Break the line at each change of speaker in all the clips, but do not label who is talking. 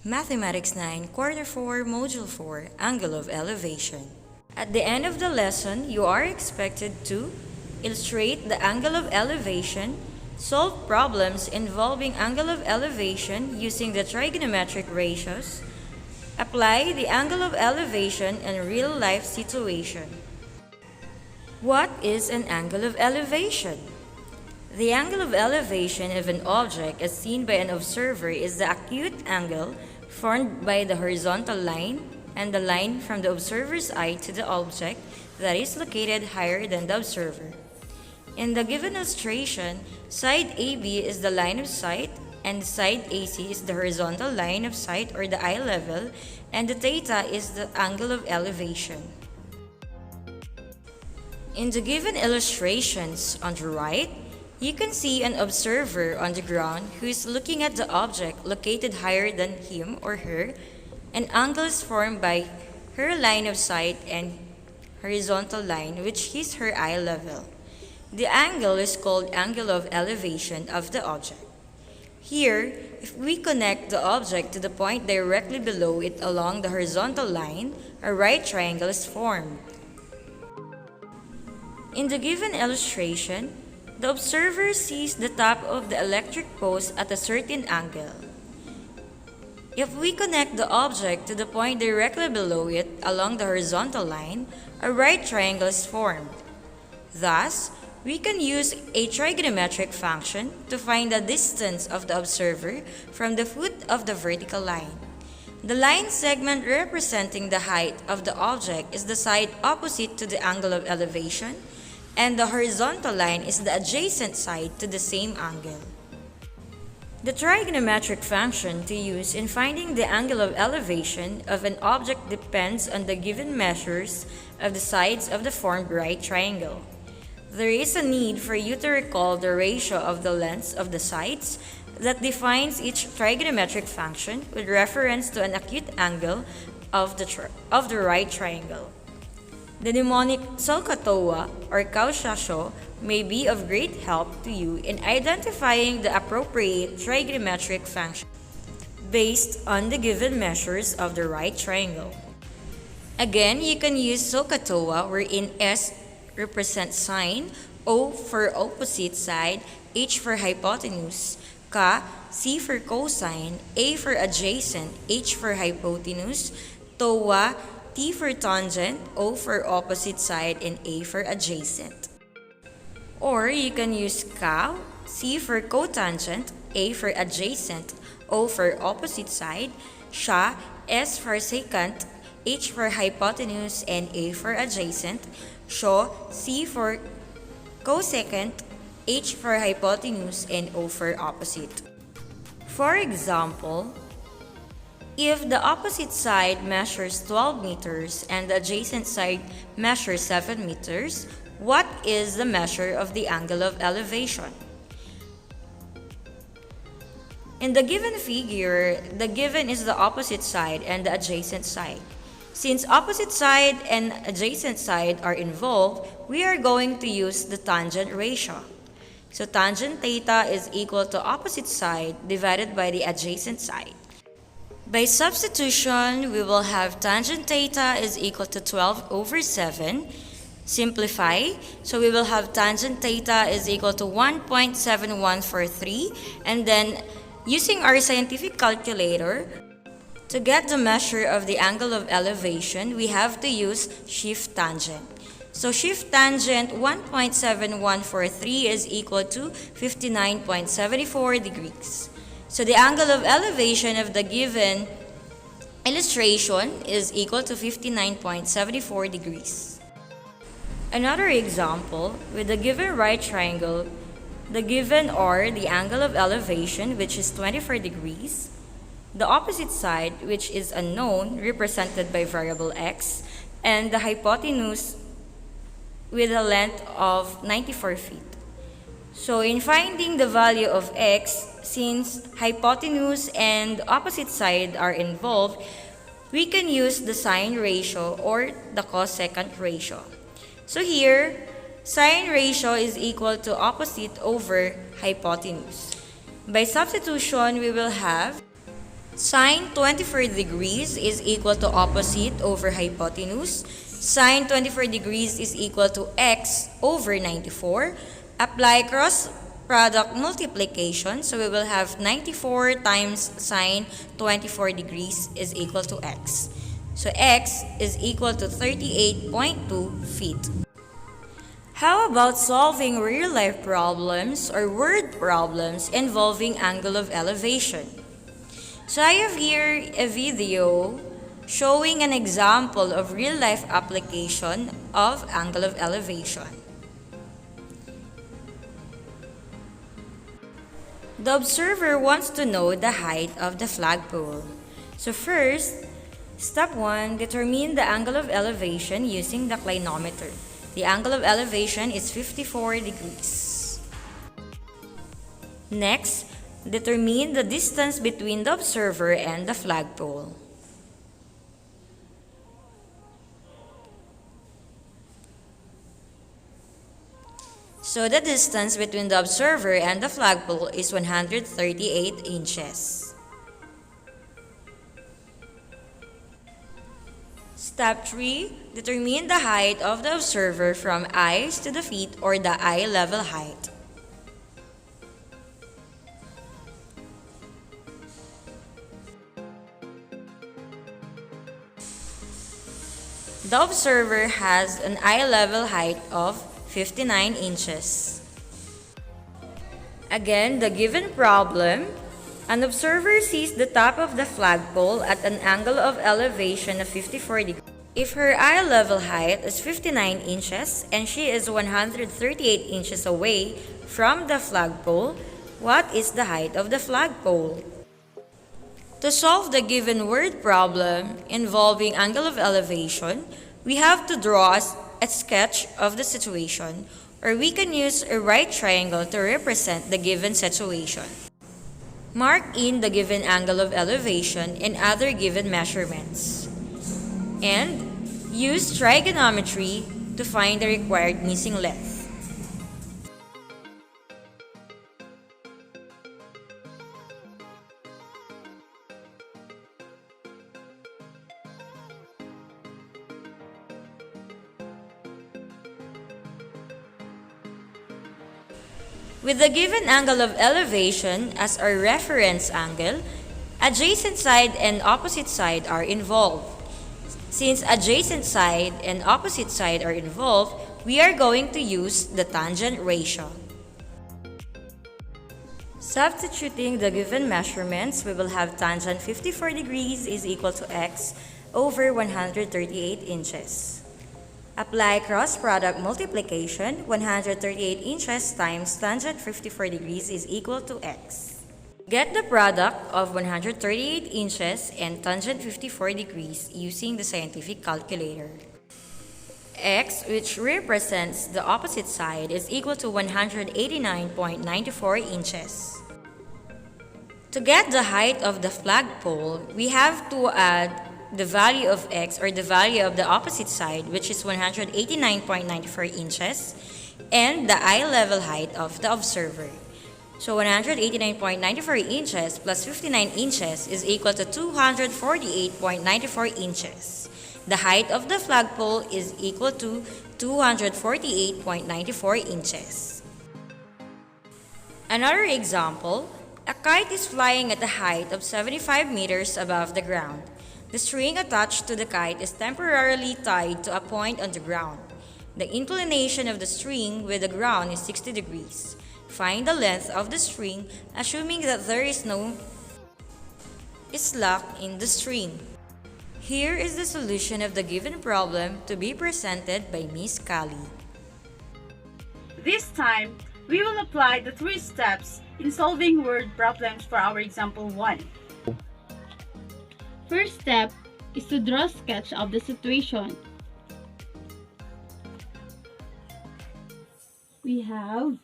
Mathematics 9, Quarter 4, Module 4, Angle of Elevation. At the end of the lesson, you are expected to illustrate the angle of elevation, solve problems involving angle of elevation using the trigonometric ratios, apply the angle of elevation in real-life situation. What is an angle of elevation? The angle of elevation of an object as seen by an observer is the acute angle formed by the horizontal line and the line from the observer's eye to the object that is located higher than the observer. In the given illustration, side AB is the line of sight and side AC is the horizontal line of sight or the eye level, and the theta is the angle of elevation. In the given illustrations on the right, you can see an observer on the ground who is looking at the object located higher than him or her. An angle is formed by her line of sight and horizontal line, which is her eye level. The angle is called angle of elevation of the object. Here, if we connect the object to the point directly below it along the horizontal line, a right triangle is formed. In the given illustration, the observer sees the top of the electric post at a certain angle. If we connect the object to the point directly below it along the horizontal line, a right triangle is formed. Thus, we can use a trigonometric function to find the distance of the observer from the foot of the vertical line. The line segment representing the height of the object is the side opposite to the angle of elevation, and the horizontal line is the adjacent side to the same angle. The trigonometric function to use in finding the angle of elevation of an object depends on the given measures of the sides of the formed right triangle. There is a need for you to recall the ratio of the lengths of the sides that defines each trigonometric function with reference to an acute angle of the right triangle. The mnemonic SOHCAHTOA or Kausha may be of great help to you in identifying the appropriate trigonometric function based on the given measures of the right triangle. Again, you can use SOHCAHTOA wherein S represents sine, O for opposite side, H for hypotenuse, C for cosine, A for adjacent, H for hypotenuse, TOA, T for tangent, O for opposite side, and A for adjacent. Or you can use CA, C for cotangent, A for adjacent, O for opposite side, SHA, S for secant, H for hypotenuse, and A for adjacent, SHO, C for cosecant, H for hypotenuse, and O for opposite. For example, if the opposite side measures 12 meters and the adjacent side measures 7 meters, what is the measure of the angle of elevation? In the given figure, the given is the opposite side and the adjacent side. Since opposite side and adjacent side are involved, we are going to use the tangent ratio. So tangent theta is equal to opposite side divided by the adjacent side. By substitution, we will have tangent theta is equal to 12 over 7. Simplify, so we will have tangent theta is equal to 1.7143, and then using our scientific calculator, to get the measure of the angle of elevation, we have to use shift tangent. So shift tangent 1.7143 is equal to 59.74 degrees. So the angle of elevation of the given illustration is equal to 59.74 degrees. Another example, with the given right triangle, the given or the angle of elevation, which is 24 degrees, the opposite side, which is unknown, represented by variable x, and the hypotenuse with a length of 94 feet. So in finding the value of x, since hypotenuse and opposite side are involved, we can use the sine ratio or the cosecant ratio. So here, sine ratio is equal to opposite over hypotenuse. By substitution, we will have Sine 24 degrees is equal to opposite over hypotenuse. Sine 24 degrees is equal to x over 94. Apply cross product multiplication. So we will have 94 times sine 24 degrees is equal to x. So x is equal to 38.2 feet. How about solving real-life problems or word problems involving angle of elevation? So I have here a video showing an example of real-life application of angle of elevation. The observer wants to know the height of the flagpole. So first, step 1, determine the angle of elevation using the clinometer. The angle of elevation is 54 degrees. Next, determine the distance between the observer and the flagpole. So the distance between the observer and the flagpole is 138 inches. Step 3. Determine the height of the observer from eyes to the feet or the eye level height. The observer has an eye level height of 59 inches. Again, the given problem, an observer sees the top of the flagpole at an angle of elevation of 54 degrees. If her eye level height is 59 inches and she is 138 inches away from the flagpole, what is the height of the flagpole? To solve the given word problem involving angle of elevation, we have to draw a sketch of the situation, or we can use a right triangle to represent the given situation. Mark in the given angle of elevation and other given measurements. And use trigonometry to find the required missing length. With the given angle of elevation as our reference angle, adjacent side and opposite side are involved. Since adjacent side and opposite side are involved, we are going to use the tangent ratio. Substituting the given measurements, we will have tangent 54 degrees is equal to x over 138 inches. Apply cross product multiplication, 138 inches times tangent 54 degrees is equal to x. Get the product of 138 inches and tangent 54 degrees using the scientific calculator. X, which represents the opposite side, is equal to 189.94 inches. To get the height of the flagpole, we have to add the value of x, or the value of the opposite side, which is 189.94 inches, and the eye level height of the observer. So 189.94 inches plus 59 inches is equal to 248.94 inches. The height of the flagpole is equal to 248.94 inches. Another example, a kite is flying at a height of 75 meters above the ground. The string attached to the kite is temporarily tied to a point on the ground. The inclination of the string with the ground is 60 degrees. Find the length of the string, assuming that there is no slack in the string. Here is the solution of the given problem to be presented by Miss Kali.
This time, we will apply the 3 steps in solving word problems for our example 1. First step is to draw a sketch of the situation. We have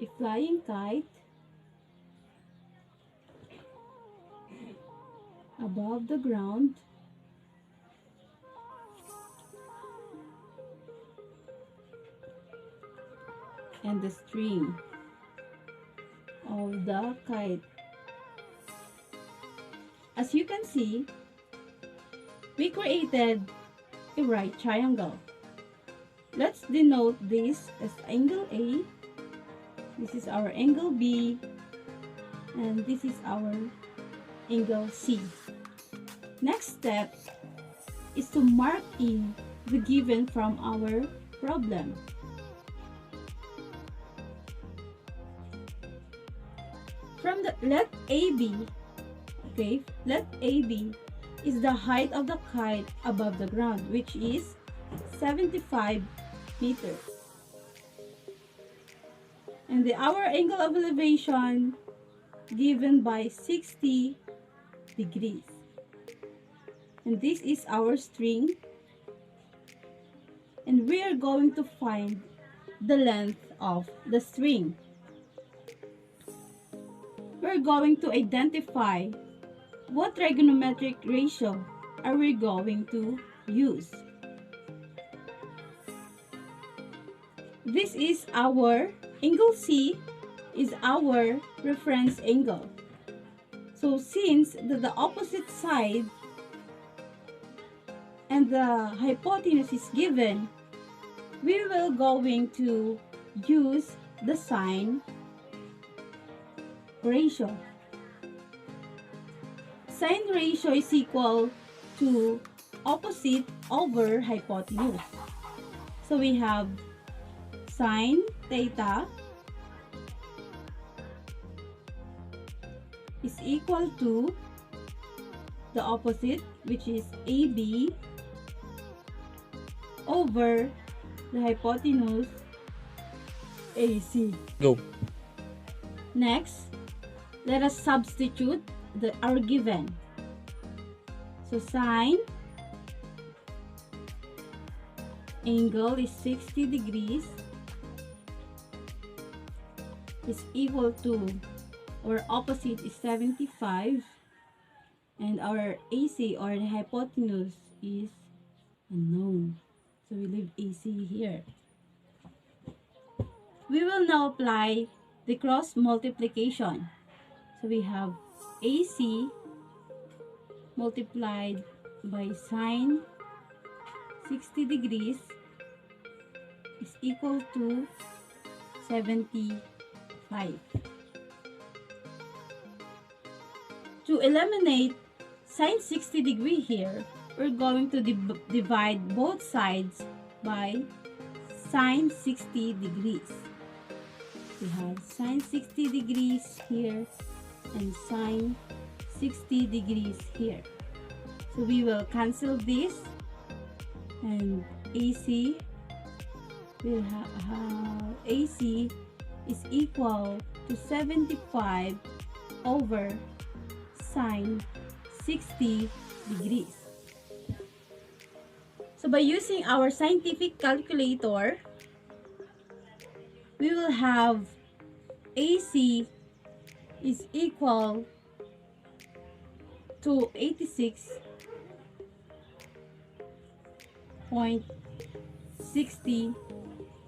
a flying kite above the ground, and the string of the kite. as you can see, we created a right triangle. Let's denote this as angle A. This is our angle B. And this is our angle C. Next step is to mark in the given from our problem. From the let AB, okay, let AB is the height of the kite above the ground, which is 75 meters. And our angle of elevation given by 60 degrees. And this is our string. And we are going to find the length of the string. We're going to identify what trigonometric ratio are we going to use. This is our angle C is our reference angle. So since the opposite side and the hypotenuse is given, we will going to use the sine ratio. Sine ratio is equal to opposite over hypotenuse. So we have sine theta is equal to the opposite, which is AB, over the hypotenuse AC.
Go.
Next, let us substitute our given. So sine angle is 60 degrees is equal to, our opposite is 75, and our AC or the hypotenuse is unknown. So we leave AC here. We will now apply the cross multiplication. So we have AC multiplied by sine 60 degrees is equal to 75. To eliminate sine 60 degree here, we're going to divide both sides by sine 60 degrees. We have sine 60 degrees here and sine 60 degrees here. So we will cancel this, and AC will have AC is equal to 75 over sine 60 degrees. So by using our scientific calculator, we will have AC is equal to 86.60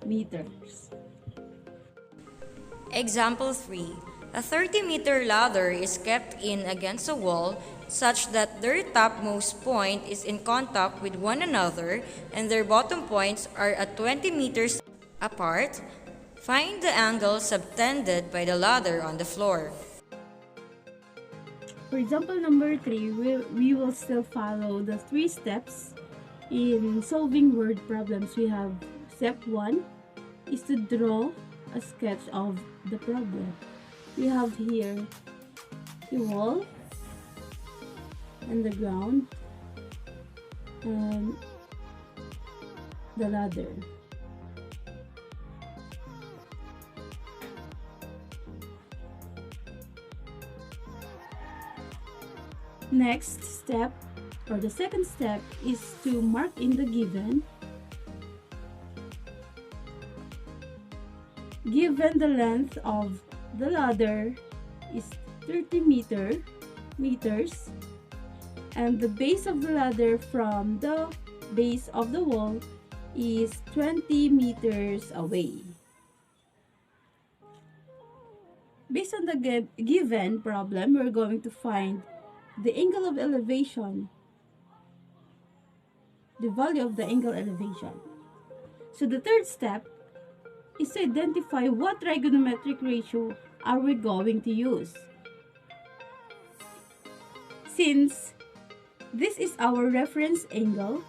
meters.
Example 3. A 30-meter ladder is kept in against a wall such that their topmost point is in contact with one another and their bottom points are at 20 meters apart. Find the angle subtended by the ladder on the floor.
For example number 3, we will still follow the 3 steps in solving word problems. We have step 1 is to draw a sketch of the problem. We have here the wall and the ground and the ladder. Next step, or the second step, is to mark in the given. Given the length of the ladder is 30 meters, and the base of the ladder from the base of the wall is 20 meters away. Based on the given problem, we're going to find the angle of elevation, the value of the angle elevation. So the third step is to identify what trigonometric ratio are we going to use. Since this is our reference angle,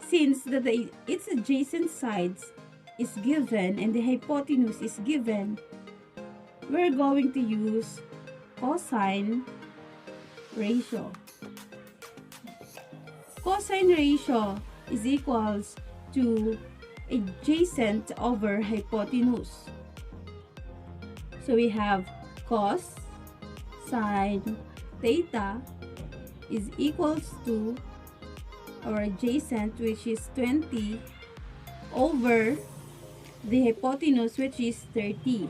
since its adjacent sides is given and the hypotenuse is given, we're going to use cosine ratio. Cosine ratio is equals to adjacent over hypotenuse. So we have cos sine theta is equals to our adjacent, which is 20, over the hypotenuse, which is 30.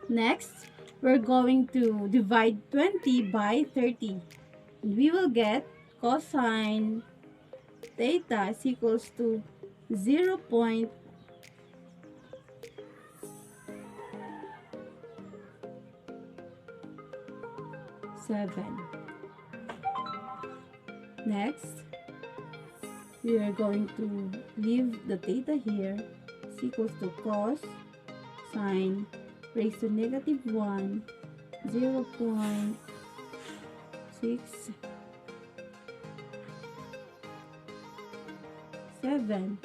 Next, we're going to divide 20 by 30. And we will get cosine theta is equals to 0.7. Next, we are going to leave the theta here. Is equals to cos sine raised to negative 1, 0.67.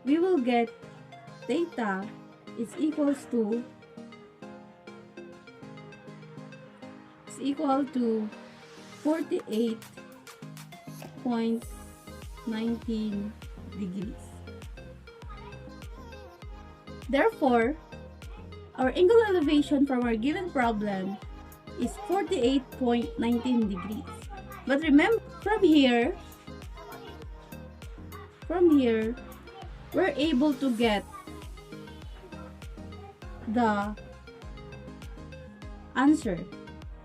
We will get theta is equal to 48.19 degrees. Therefore, our angle elevation from our given problem is 48.19 degrees. But remember, from here, we're able to get the answer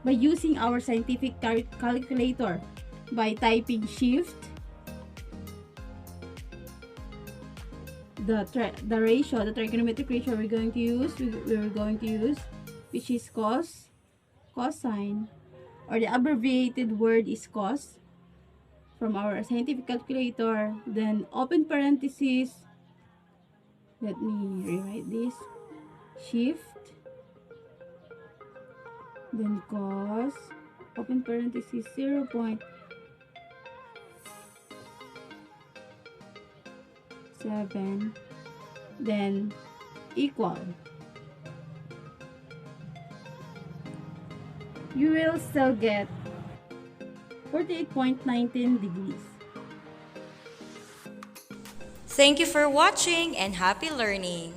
by using our scientific calculator, by typing shift, the ratio, the trigonometric ratio we're going to use, which is cosine, or the abbreviated word is cos, from our scientific calculator, then open parenthesis, let me rewrite this, shift, then cos, open parenthesis, 0.7, then equal. You will still get 48.19 degrees.
Thank you for watching and happy learning!